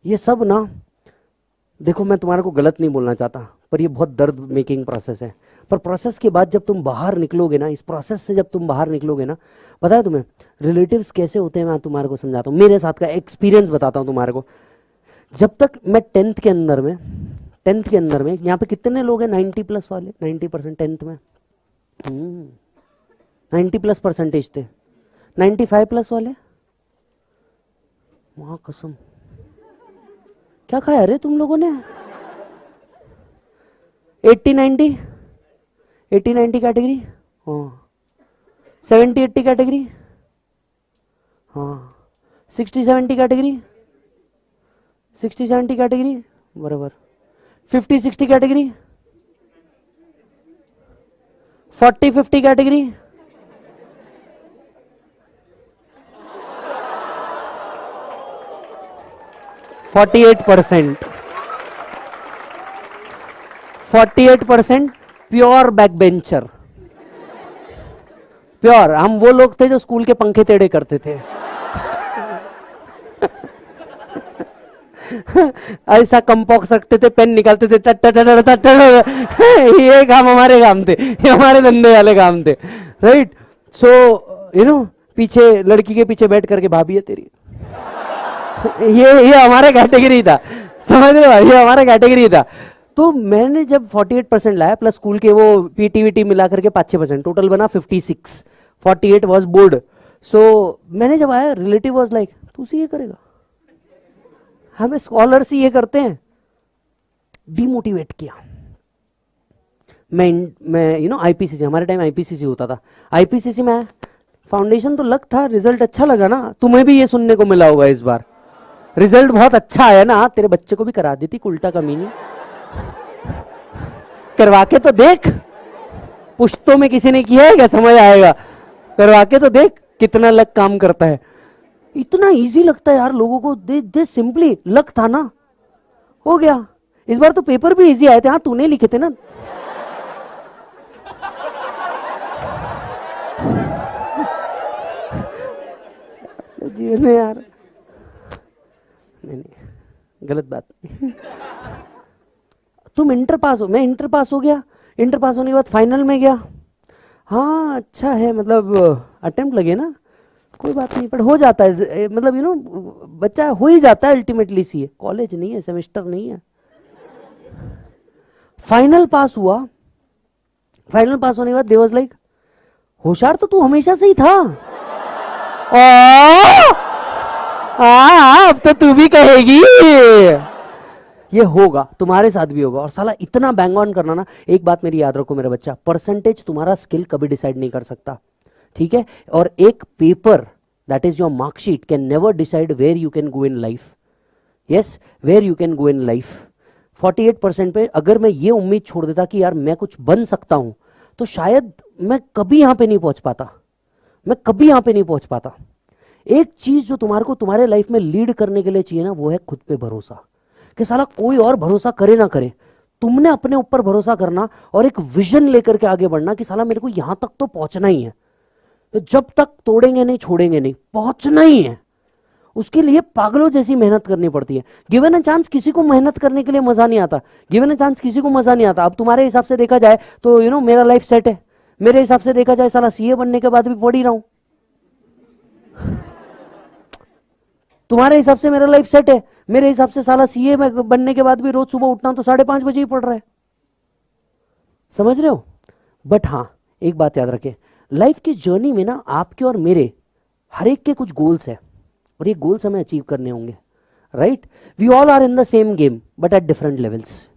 ये सब ना, देखो मैं तुम्हारे को गलत नहीं बोलना चाहता, पर ये बहुत दर्द मेकिंग प्रोसेस है। पर प्रोसेस के बाद जब तुम बाहर निकलोगे ना, इस प्रोसेस से जब तुम बाहर निकलोगे ना, पता है तुम्हें रिलेटिव्स कैसे होते हैं, मैं तुम्हारे को समझाता हूँ, मेरे साथ का एक्सपीरियंस बताता हूँ तुम्हारे को। जब तक मैं टेंथ के अंदर में यहाँ पे कितने लोग हैं 90 प्लस वाले, 90% टेंथ में 90 प्लस परसेंटेज थे, 95 प्लस वाले, वहां कसम क्या खाया अरे तुम लोगों ने? 80-90 कैटेगरी, हाँ 70-80 कैटेगरी, हाँ 60-70 कैटेगरी, 60-70 कैटेगरी बराबर, 50-60 category, 40-50 category, 48% pure backbencher, pure. हम वो लोग थे जो स्कूल के पंखे टेढ़े करते थे ऐसा कंपॉक्स रखते थे, पेन निकालते थे, ये काम हमारे काम थे, ये हमारे धंधे वाले काम थे, राइट। सो यू नो, पीछे लड़की के पीछे बैठ करके भाभी है तेरी ये हमारा कैटेगरी था, समझ रहे हो, ये हमारा कैटेगरी था। तो मैंने जब 48% लाया प्लस स्कूल के वो पीटीवीटी मिला करके 5-6%, टोटल बना 56, 48 वाज बोर्ड। सो मैंने जब आया, रिलेटिव वाज लाइक तू सीए करेगा, हमें स्कॉलर्स ही ये करते हैं, डिमोटिवेट किया। मैं यू नो आईपीसीसी, हमारे टाइम आईपीसीसी होता था, आईपीसीसी में फाउंडेशन तो लग था, रिजल्ट अच्छा लगा ना, तुम्हें भी ये सुनने को मिला होगा इस बार, रिजल्ट बहुत अच्छा आया ना, तेरे बच्चे को भी करा देती उल्टा कमीनी, करवा के तो देख, पुश्तों में किसी ने किया है क्या, समझ आएगा, करवा के तो देख कितना लक काम करता है। इतना इजी लगता है यार लोगों को, दे सिंपली, लक था ना, हो गया। इस बार तो पेपर भी इजी आए थे, हाँ तूने लिखे थे ना, जीवन में यार, नहीं गलत बात नहीं तुम इंटर पास हो, मैं इंटर पास हो गया, इंटर पास होने के बाद फाइनल में गया, हाँ अच्छा है, मतलब अटेम्प्ट लगे ना, कोई बात नहीं, पर हो जाता है, मतलब यू नो बच्चा हो ही जाता है अल्टीमेटली, सी है, कॉलेज नहीं है, सेमेस्टर नहीं है। फाइनल पास हुआ, फाइनल पास होने के बाद दे वाज लाइक होशियार तो तू हमेशा से ही था, अब तो तू भी कहेगी, ये होगा तुम्हारे साथ भी होगा। और साला इतना बैंग ऑन करना ना, एक बात मेरी याद रखो मेरा बच्चा, परसेंटेज तुम्हारा स्किल कभी डिसाइड नहीं कर सकता, ठीक है, और एक paper that is your marksheet can never decide where you can go in life, yes where you can go in life. 48% पे अगर मैं ये उम्मीद छोड़ देता कि यार मैं कुछ बन सकता हूं, तो शायद मैं कभी यहां पे नहीं पहुंच पाता, मैं कभी यहां पे नहीं पहुंच पाता। एक चीज जो तुम्हारे को तुम्हारे लाइफ में लीड करने के लिए चाहिए ना, वो है खुद पे भरोसा, कि साला कोई और भरोसा करे ना करे, तुमने अपने ऊपर भरोसा करना और एक विजन लेकर के आगे बढ़ना कि साला मेरे को यहां तक तो पहुंचना ही है, तो जब तक तोड़ेंगे नहीं छोड़ेंगे नहीं, पहुंचना ही है। उसके लिए पागलों जैसी मेहनत करनी पड़ती है। गिवन अ चांस किसी को मेहनत करने के लिए मजा नहीं आता, गिवन अ चांस किसी को मजा नहीं आता। अब तुम्हारे हिसाब से देखा जाए तो यू नो मेरा लाइफ सेट है, मेरे हिसाब से देखा जाए साला सीए बनने के बाद भी पढ़ ही रहा हूं, तुम्हारे हिसाब से मेरा लाइफ सेट है, मेरे हिसाब से साला सीए में बनने के बाद भी रोज सुबह उठना तो 5:30 बजे ही पड़ रहा है, समझ रहे हो। बट हाँ एक बात याद रखें, लाइफ की जर्नी में ना आपके और मेरे हर एक के कुछ गोल्स है, और ये गोल्स हमें अचीव करने होंगे, right. We all are in the same game but at different levels,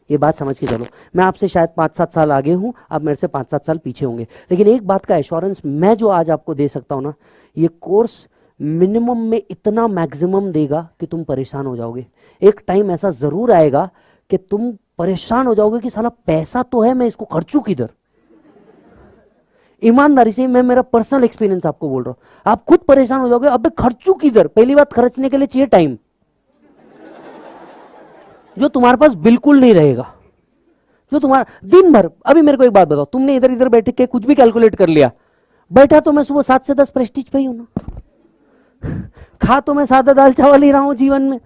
ये बात समझ के चलो। मैं आपसे शायद 5-7 साल आगे हूं, आप मेरे से 5-7 साल पीछे होंगे, लेकिन एक बात का एश्योरेंस मैं जो आज आपको दे सकता हूं ना, ये कोर्स मिनिमम में इतना मैक्सिमम देगा कि तुम परेशान हो जाओगे। एक टाइम ऐसा जरूर आएगा कि तुम परेशान हो जाओगे कि साला पैसा तो है, मैं इसको खर्चूं किधर। ईमानदारी से मैं मेरा पर्सनल एक्सपीरियंस आपको बोल रहा हूं, आप खुद परेशान हो जाओगे, अबे खर्चूं किधर। पहली बात, खर्चने के लिए चाहिए टाइम, जो तुम्हारे पास बिल्कुल नहीं रहेगा, जो तुम्हारा दिन भर। अभी मेरे को एक बात बताओ, तुमने इधर इधर बैठ के कुछ भी कैलकुलेट कर लिया, बैठा तो मैं सुबह 7 से 10 प्रेस्टीज पे ही हूं ना, खा तो मैं सादा दाल चावल ही रहा हूं जीवन में,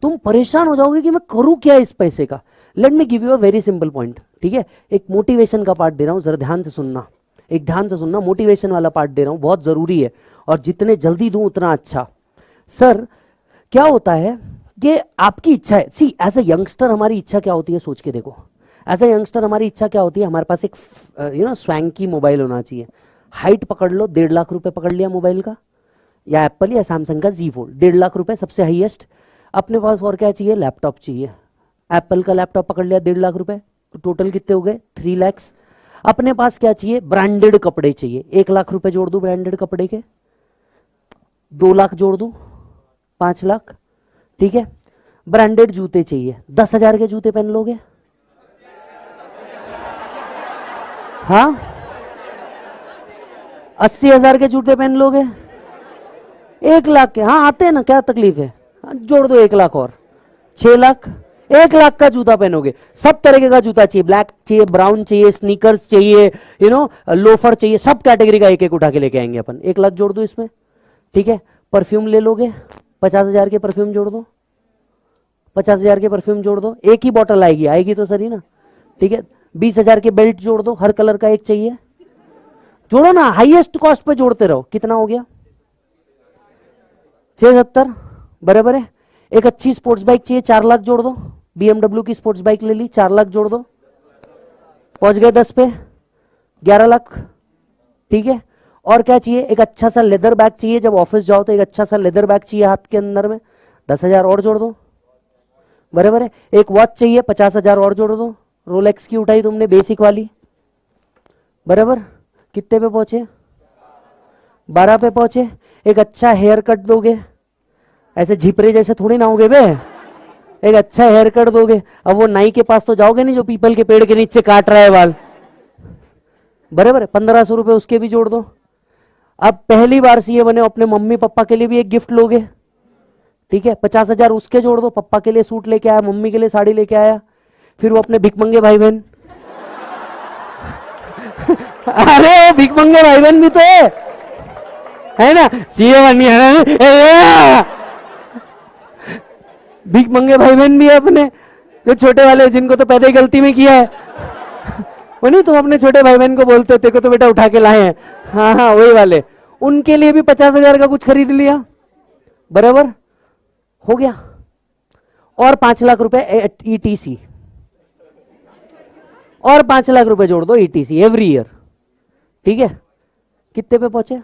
तुम परेशान हो जाओगे कि मैं करूं क्या इस पैसे का। Let me give you a very simple point, ठीक है। एक मोटिवेशन का पार्ट दे रहा हूं, जरा ध्यान से सुनना, एक ध्यान से सुनना, मोटिवेशन वाला पार्ट दे रहा हूं, बहुत जरूरी है और जितने जल्दी दूं उतना अच्छा। सर क्या होता है कि आपकी इच्छा है, सी एज ए यंगस्टर हमारी इच्छा क्या होती है, सोच के देखो। एज ए यंगस्टर हमारी इच्छा क्या होती है, हमारे पास एक स्वैंकी मोबाइल होना चाहिए। हाइट पकड़ लो, 1.5 लाख रुपए पकड़ लिया मोबाइल का, या एप्पल या सैमसंग का Z Fold, 1.5 लाख रुपए सबसे हाईएस्ट। अपने पास और क्या चाहिए, लैपटॉप चाहिए। एप्पल का लैपटॉप पकड़ लिया, 1.5 लाख रुपए, तो टोटल कितने हो गए, 3 लैक्स। अपने पास क्या चाहिए, ब्रांडेड कपड़े चाहिए, 1 लाख रुपए जोड़ दूं ब्रांडेड कपड़े के, 2 लाख जोड़ दूं, 5 लाख, ठीक है। ब्रांडेड जूते चाहिए, 10,000 के जूते पहन लोगे, हाँ 80,000 के जूते पहन लोगे, 1 लाख के, हाँ आते हैं ना, क्या तकलीफ है, जोड़ दो 1 लाख और, 6 लाख। 1 लाख का जूता पहनोगे, सब तरीके का जूता चाहिए, ब्लैक चाहिए, ब्राउन चाहिए, स्नीकर्स चाहिए, लोफर चाहिए, सब कैटेगरी का एक एक उठा के लेके आएंगे अपन। 1 लाख जोड़ दो इसमें, ठीक है। परफ्यूम ले लोगे, 50,000 के परफ्यूम जोड़ दो, 50,000 के परफ्यूम जोड़ दो, एक ही बॉटल आएगी, आएगी तो सही ना, ठीक है। 20,000 के बेल्ट जोड़ दो, हर कलर का एक चाहिए, जोड़ो ना, हाईएस्ट कॉस्ट पे जोड़ते रहो। कितना हो गया, 670, बराबर है। एक अच्छी स्पोर्ट्स बाइक चाहिए, 4 लाख जोड़ दो, BMW की स्पोर्ट्स बाइक ले ली, 4 लाख जोड़ दो, पहुंच गए 10 पे, 11 लाख, ठीक है। और क्या चाहिए, एक अच्छा सा लेदर बैग चाहिए, जब ऑफिस जाओ तो एक अच्छा सा लेदर बैग चाहिए हाथ के अंदर में, 10,000 और जोड़ दो, बराबर है। एक वॉच चाहिए, 50,000 और जोड़ दो, रोलेक्स की उठाई तुमने बेसिक वाली, बराबर। कितने पे पहुंचे, 12 पे पहुंचे। एक अच्छा हेयर कट दोगे, ऐसे झिपरे जैसे थोड़ी ना होगे बे, एक अच्छा हेयर कट दोगे। अब वो नाई के पास तो जाओगे नहीं जो पीपल के पेड़ के नीचे काट रहा है बाल, बराबर। 1,500 रुपए उसके भी जोड़ दो। अब पहली बार सीए बने, अपने मम्मी पापा के लिए भी एक गिफ्ट लोगे, ठीक है, 50,000 उसके जोड़ दो। पापा के लिए सूट लेके आया, मम्मी के लिए साड़ी लेके आया, फिर वो अपने भिकमंगे भाई बहन अरे भिकमंगे भाई बहन भी तो है ना, सीए बनी है, भिकमंगे भाई बहन भी है अपने, जो छोटे वाले जिनको तो पैदा ही गलती में किया है वो नहीं, तुम अपने छोटे भाई बहन को बोलते हो तेरे को तो बेटा उठा के लाए हैं, हाँ हाँ वही वाले, उनके लिए भी 50,000 का कुछ खरीद लिया, बराबर हो गया। और 5 लाख रुपए ETC, और 5 लाख रुपए जोड़ दो ETC एवरी ईयर, ठीक है। कितने पे पहुंचे,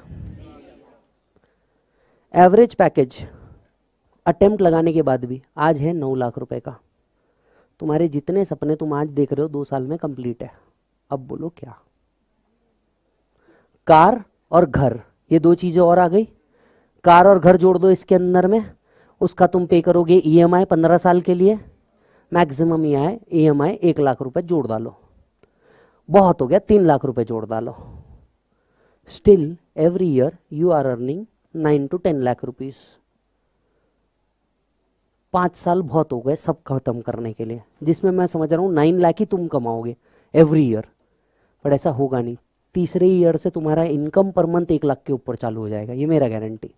एवरेज पैकेज अटेम्प्ट लगाने के बाद भी आज है 9 लाख रुपए का। तुम्हारे जितने सपने तुम आज देख रहे हो 2 साल में कंप्लीट है। अब बोलो क्या, कार और घर, ये 2 चीजें और आ गई। कार और घर जोड़ दो इसके अंदर में, उसका तुम पे करोगे EMI 15 साल के लिए, मैक्सिमम EMI 1 लाख रुपए जोड़ डालो, बहुत हो गया, 3 लाख रुपए जोड़ डालो। Still every year you are earning 9 to 10 lakh rupees. 5 साल बहुत हो गए सब खत्म करने के लिए, जिसमें मैं समझ रहा हूं 9 लाख ही तुम कमाओगे एवरी ईयर, पर ऐसा होगा नहीं। तीसरे ईयर से तुम्हारा इनकम पर मंथ 1 लाख के ऊपर चालू हो जाएगा, ये मेरा गारंटी।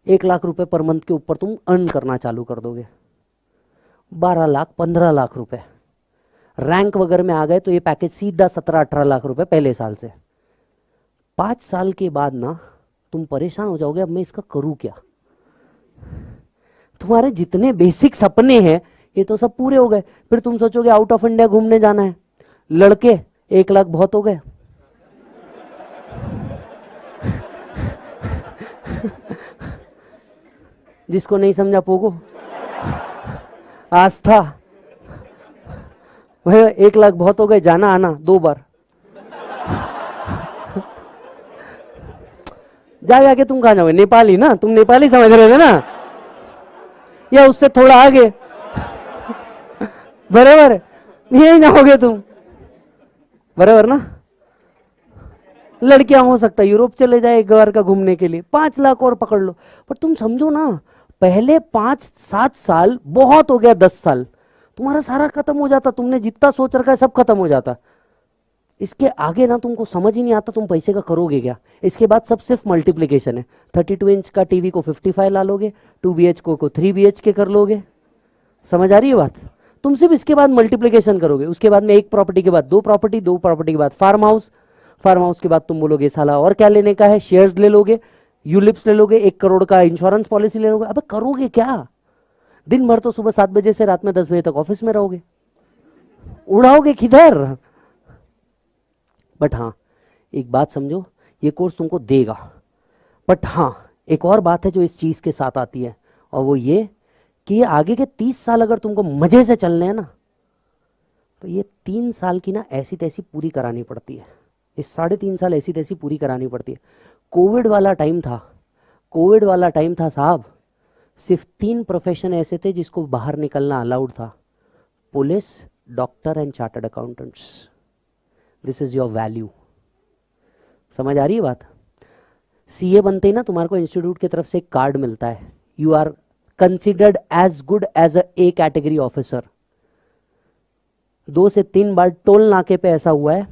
1 लाख रुपए पर मंथ के ऊपर तुम अर्न करना चालू कर दोगे। 12 लाख 15 लाख रुपए रैंक वगैरह में आ गए तो ये पैकेज सीधा 17-18 लाख रुपए पहले साल से। 5 साल के बाद ना तुम परेशान हो जाओगे, अब मैं इसका करूं क्या। तुम्हारे जितने बेसिक सपने हैं ये तो सब पूरे हो गए, फिर तुम सोचोगे आउट ऑफ इंडिया घूमने जाना है। लड़के 1 लाख बहुत हो गए जिसको नहीं समझा पोगो, आस्था, वह 1 लाख बहुत हो गए, जाना आना 2 बार जा जाके तुम कहां जाओगे, नेपाली ना, तुम नेपाली समझ रहे थे ना, या उससे थोड़ा आगे बराबर, यही जाओगे तुम, बराबर ना। लड़कियां हो सकता है यूरोप चले जाए 1 बार का घूमने के लिए, 5 लाख और पकड़ लो। पर तुम समझो ना, पहले 5-7 साल बहुत हो गया, 10 साल तुम्हारा सारा खत्म हो जाता, तुमने जितना सोच रखा है सब खत्म हो जाता। इसके आगे ना तुमको समझ ही नहीं आता तुम पैसे का करोगे क्या। इसके बाद सब सिर्फ मल्टीप्लीकेशन है। 32 इंच का टीवी को 55 ला लोगे, 2 BHK को 3 BHK कर लोगे। समझ आ रही है बात। तुम सिर्फ इसके बाद मल्टीप्लीकेशन करोगे, उसके बाद में एक प्रॉपर्टी के बाद दो प्रॉपर्टी, दो प्रॉपर्टी के बाद फार्म हाउस, फार्म हाउस के बाद तुम बोलोगे साला और क्या लेने का है, शेयर्स ले लोगे, यूलिप्स ले लोगे, 1 करोड़ का इंश्योरेंस पॉलिसी ले लोगे। अब करोगे क्या। दिन भर तो सुबह 7 बजे से रात में 10 बजे तक ऑफिस में रहोगे, उड़ाओगे किधर। बट हाँ एक बात समझो, ये कोर्स तुमको देगा। बट हाँ एक और बात है जो इस चीज के साथ आती है, और वो ये कि ये आगे के 30 साल अगर तुमको मजे से चलने हैं ना, तो ये 3 साल की ना ऐसी तैसी पूरी करानी पड़ती है। ये 3.5 साल ऐसी तैसी पूरी करानी पड़ती है। कोविड वाला टाइम था, कोविड वाला टाइम था साहब, सिर्फ 3 प्रोफेशन ऐसे थे जिसको बाहर निकलना अलाउड था, police, doctor and chartered accountants. This is your value. समझ आ रही है बात। सीए बनते ही ना तुम्हारे को इंस्टीट्यूट की तरफ से एक कार्ड मिलता है, you are considered as good as A category officer. 2 से 3 बार टोल नाके पे ऐसा हुआ है,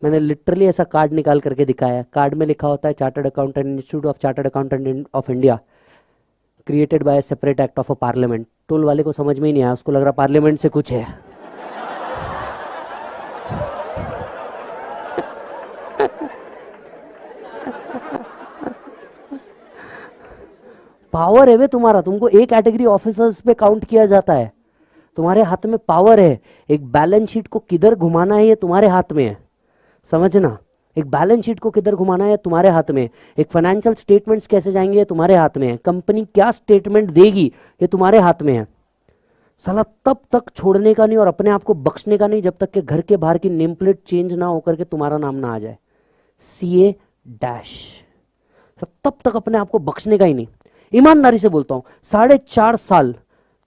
मैंने लिटरली ऐसा कार्ड निकाल करके दिखाया है। कार्ड में लिखा होता है chartered accountant, institute of chartered accountant of India, created by separate act of a parliament. Toll वाले को समझ में ही नहीं आया, उसको लग रहा पार्लियामेंट से कुछ है। पावर है वे तुम्हारा, तुमको एक कैटेगरी ऑफिसर्स पे काउंट किया जाता है। तुम्हारे हाथ में पावर है, एक बैलेंस शीट को किधर घुमाना है ये तुम्हारे हाथ में है। समझना, एक बैलेंस शीट को किधर घुमाना है तुम्हारे हाथ में, एक फाइनेंशियल स्टेटमेंट्स कैसे जाएंगे ये तुम्हारे हाथ में है, कंपनी क्या स्टेटमेंट देगी ये तुम्हारे हाथ में है। साला तब तक छोड़ने का नहीं और अपने आप को बख्शने का नहीं जब तक कि घर के बाहर की नेम प्लेट चेंज ना होकर के तुम्हारा नाम ना आ जाए CA डैश। तब तक अपने आप को बख्शने का ही नहीं। ईमानदारी से बोलता हूं 4.5 साल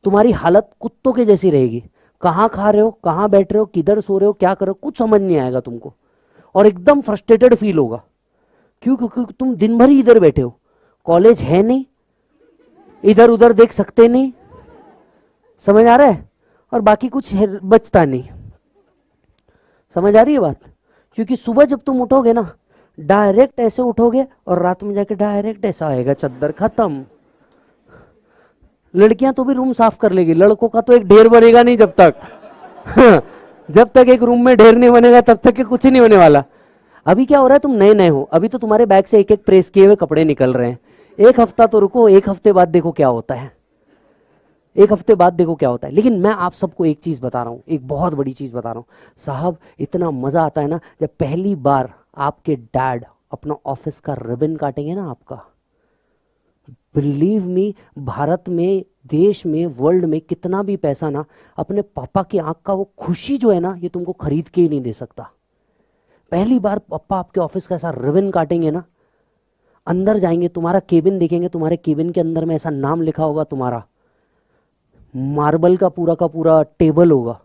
तुम्हारी हालत कुत्तों के जैसी रहेगी। कहां खा रहे हो, कहां बैठ रहे हो, किधर सो रहे हो, क्या कर रहे हो, कुछ समझ नहीं आएगा तुमको, और एकदम फ्रस्ट्रेटेड फील होगा। क्यों? क्योंकि तुम दिन भर ही इधर बैठे हो, कॉलेज है नहीं, इधर उधर देख सकते नहीं, समझ आ रहा है, और बाकी कुछ बचता नहीं। समझ आ रही है बात। क्योंकि सुबह जब तुम उठोगे ना डायरेक्ट ऐसे उठोगे और रात में जाके डायरेक्ट ऐसा आएगा, चद्दर खत्म। लड़कियां तो भी रूम साफ कर लेगी, लड़कों का तो एक ढेर बनेगा नहीं जब तक जब तक एक रूम में ढेर नहीं बनेगा तब तक के कुछ नहीं होने वाला। अभी क्या हो रहा है, तुम नए नए हो, अभी तो तुम्हारे बैग से एक एक प्रेस किए हुए कपड़े निकल रहे हैं। 1 हफ्ता तो रुको, 1 हफ्ते बाद देखो क्या होता है, 1 हफ्ते बाद देखो क्या होता है। लेकिन मैं आप सबको एक चीज बता रहा हूं, एक बहुत बड़ी चीज बता रहा हूं साहब, इतना मजा आता है ना जब पहली बार आपके डैड अपना ऑफिस का रिबन काटेंगे ना आपका। बिलीव मी, भारत में, देश में, वर्ल्ड में कितना भी पैसा ना अपने पापा की आंख का वो खुशी जो है ना ये तुमको खरीद के ही नहीं दे सकता। पहली बार पापा आपके ऑफिस का ऐसा रिबन काटेंगे ना, अंदर जाएंगे, तुम्हारा केबिन देखेंगे, तुम्हारे केबिन के अंदर में ऐसा नाम लिखा होगा तुम्हारा, मार्बल का पूरा टेबल होगा,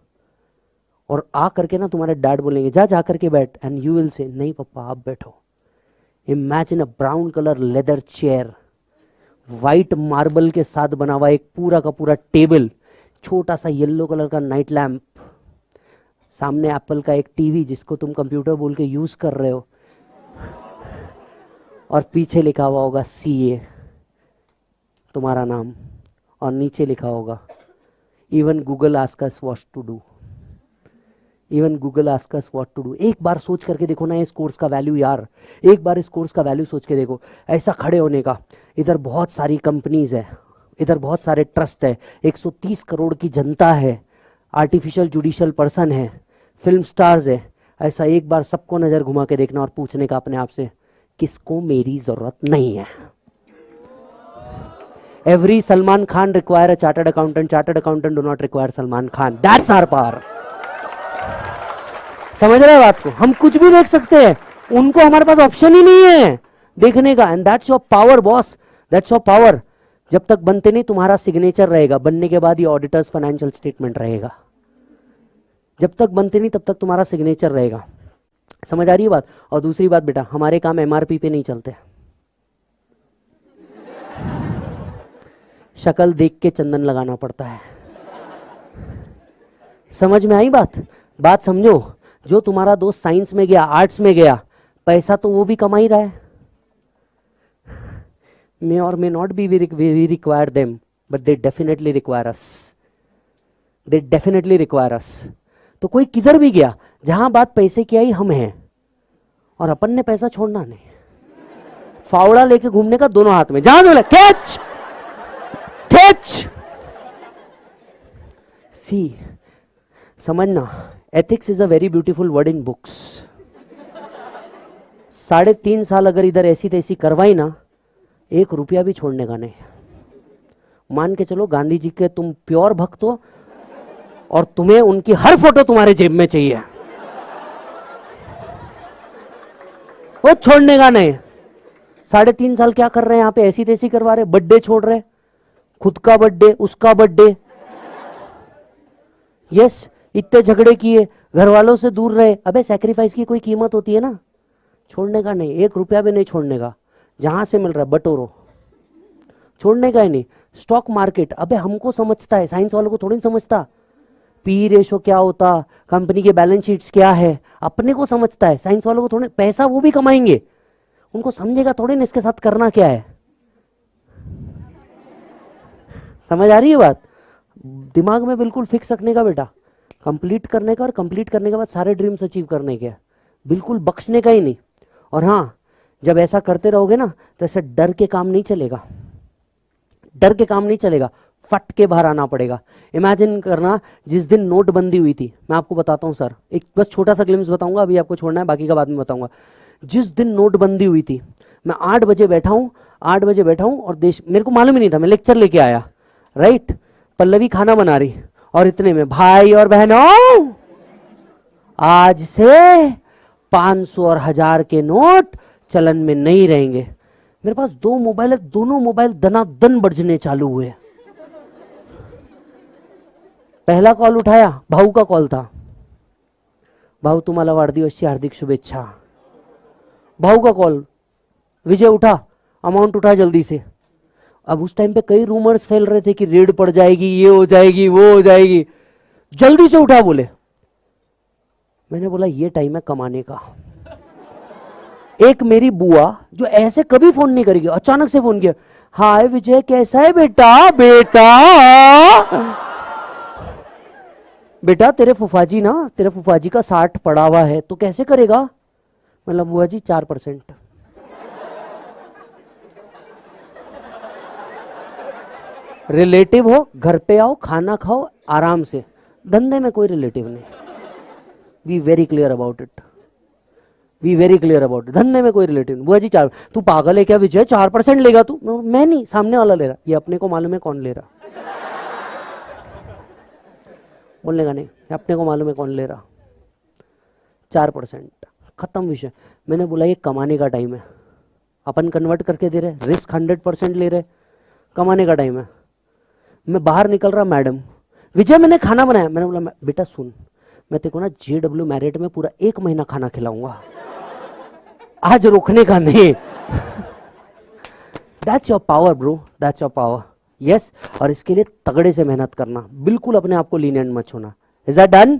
और आ करके ना तुम्हारे डैड बोलेंगे जा जा करके बैठ, एंड यू विल से नहीं पापा आप बैठो। Imagine a brown colour leather chair, white marble के साथ बना हुआ एक पूरा का पूरा टेबल, छोटा सा येलो कलर का नाइट लैम्प, सामने एप्पल का एक टीवी जिसको तुम कंप्यूटर बोल के यूज कर रहे हो, और पीछे लिखा हुआ होगा CA तुम्हारा नाम, और नीचे लिखा होगा even Google ask us what to do, even Google ask us what to do. एक बार सोच करके देखो ना इस कोर्स का वैल्यू यार, एक बार इस कोर्स का वैल्यू सोच के देखो, ऐसा खड़े होने का। इधर बहुत सारी कंपनीज है, इधर बहुत सारे ट्रस्ट है, 130 करोड़ की जनता है, आर्टिफिशियल जुडिशियल पर्सन है, फिल्म स्टार्स है। ऐसा एक बार सबको नजर घुमा के देखना और पूछने का अपने आप से, किसको मेरी जरूरत नहीं है। Every Salman Khan require a chartered accountant, chartered accountant do not require Salman Khan. That's our power. समझ रहे हो बात को। हम कुछ भी देख सकते हैं, उनको हमारे पास ऑप्शन ही नहीं है देखने का, and that's your power boss, that's your power. जब तक बनते नहीं तुम्हारा सिग्नेचर रहेगा, बनने के बाद ये ऑडिटर्स फाइनेंशियल स्टेटमेंट रहेगा। जब तक बनते नहीं तब तक तुम्हारा सिग्नेचर रहेगा। समझ आ रही है बात। और दूसरी बात बेटा, हमारे काम MRP पे नहीं चलते, शक्ल देख के चंदन लगाना पड़ता है। समझ में आई बात? बात समझो। जो तुम्हारा दोस्त साइंस में गया, आर्ट्स में गया, पैसा तो वो भी कमा ही रहा है. May or may not be we require them, but they definitely require us. They definitely require us. तो कोई किधर भी गया, जहां बात पैसे की आई हम हैं, और अपन ने पैसा छोड़ना नहीं. फावड़ा लेके घूमने का दोनों हाथ में, जहां से बोला कैच कैच. सी समझना, ethics is a very beautiful word in books. 3.5 साल अगर इधर ऐसी तैसी करवाई ना, 1 रुपया भी छोड़ने का नहीं. मान के चलो गांधी जी के तुम प्योर भक्त हो और तुम्हें उनकी हर फोटो तुम्हारे जेब में चाहिए, वो छोड़ने का नहीं. 3.5 साल क्या कर रहे हैं यहाँ पे, ऐसी तैसी करवा रहे, बर्थडे छोड़ रहे, खुद का बर्थडे, उसका बर्थडे. यस, इतने झगड़े किए, घर वालों से दूर रहे. अबे सैक्रिफाइस की कोई कीमत होती है ना, छोड़ने का नहीं. 1 रुपया भी नहीं छोड़ने का. जहां से मिल रहा है बटोरो, छोड़ने का ही नहीं. स्टॉक मार्केट, अबे हमको समझता है, साइंस वालों को थोड़ी नहीं समझता. पी रेशो क्या होता, कंपनी के बैलेंस शीट्स क्या है, अपने को समझता है. साइंस वालों को थोड़े, पैसा वो भी कमाएंगे, उनको समझेगा थोड़ी ना इसके साथ करना क्या है. समझ आ रही है बात? दिमाग में बिल्कुल फिक्स रखने का बेटा, कंप्लीट करने का, और कंप्लीट करने के बाद सारे ड्रीम्स अचीव करने के, बिल्कुल बख्शने का ही नहीं. और हाँ, जब ऐसा करते रहोगे ना, तो ऐसे डर के काम नहीं चलेगा. डर के काम नहीं चलेगा, फट के बाहर आना पड़ेगा. इमेजिन करना, जिस दिन नोटबंदी हुई थी, मैं आपको बताता हूं सर, एक बस छोटा सा ग्लिम्स बताऊंगा, अभी आपको छोड़ना है, बाकी का बाद में बताऊंगा. जिस दिन नोटबंदी हुई थी, मैं 8 बजे बैठा हूं, 8 बजे बैठा हूं, और देश, मेरे को मालूम ही नहीं था, मैं लेक्चर लेके आया, राइट. पल्लवी खाना बना रही, और इतने में, भाई और बहनों, आज से 500 और 1000 के नोट चलन में नहीं रहेंगे. मेरे पास 2 मोबाइल है, दोनों मोबाइल दनादन बजने चालू हुए. पहला कॉल उठाया, भाऊ का कॉल था. भाऊ तुम्हाला वाढदिवसाची हार्दिक शुभेच्छा. भाऊ का कॉल, विजय उठा, अमाउंट उठा जल्दी से. अब उस टाइम पे कई रूमर्स फैल रहे थे कि रेड पड़ जाएगी, ये हो जाएगी, वो हो जाएगी. जल्दी से उठा बोले. मैंने बोला ये टाइम है कमाने का. एक मेरी बुआ जो ऐसे कभी फोन नहीं करेगी, अचानक से फोन किया, हाय विजय कैसा है बेटा. बेटा तेरे फुफाजी ना, तेरे फुफाजी का 60 पड़ा हुआ है, तो कैसे करेगा. मतलब बुआ जी 4%. रिलेटिव हो, घर पे आओ, खाना खाओ आराम से, धंधे में कोई रिलेटिव नहीं. Be very clear about it, be very clear about it. धंधे में कोई रिलेटिव नहीं. बुआ जी 4, तू पागल है क्या विजय, 4% लेगा तू. मैं नहीं, सामने वाला ले रहा. ये अपने को मालूम है कौन ले रहा, बोलने का नहीं, अपने को मालूम है कौन ले रहा. 4%, खत्म विषय. मैंने बोला ये कमाने का टाइम है, अपन कन्वर्ट करके दे रहे, रिस्क 100% ले रहे, कमाने का टाइम है. मैं बाहर निकल रहा, मैडम विजय मैंने खाना बनाया. मैंने बोला बेटा सुन, मैं तेरे को ना JW मैरिट में पूरा 1 महीना खाना खिलाऊंगा, आज रोकने का नहीं. That's your power bro, that's your power. Yes, और इसके लिए तगड़े से मेहनत करना, बिल्कुल अपने आप को लीनियंट मत छोड़ना. Is that done?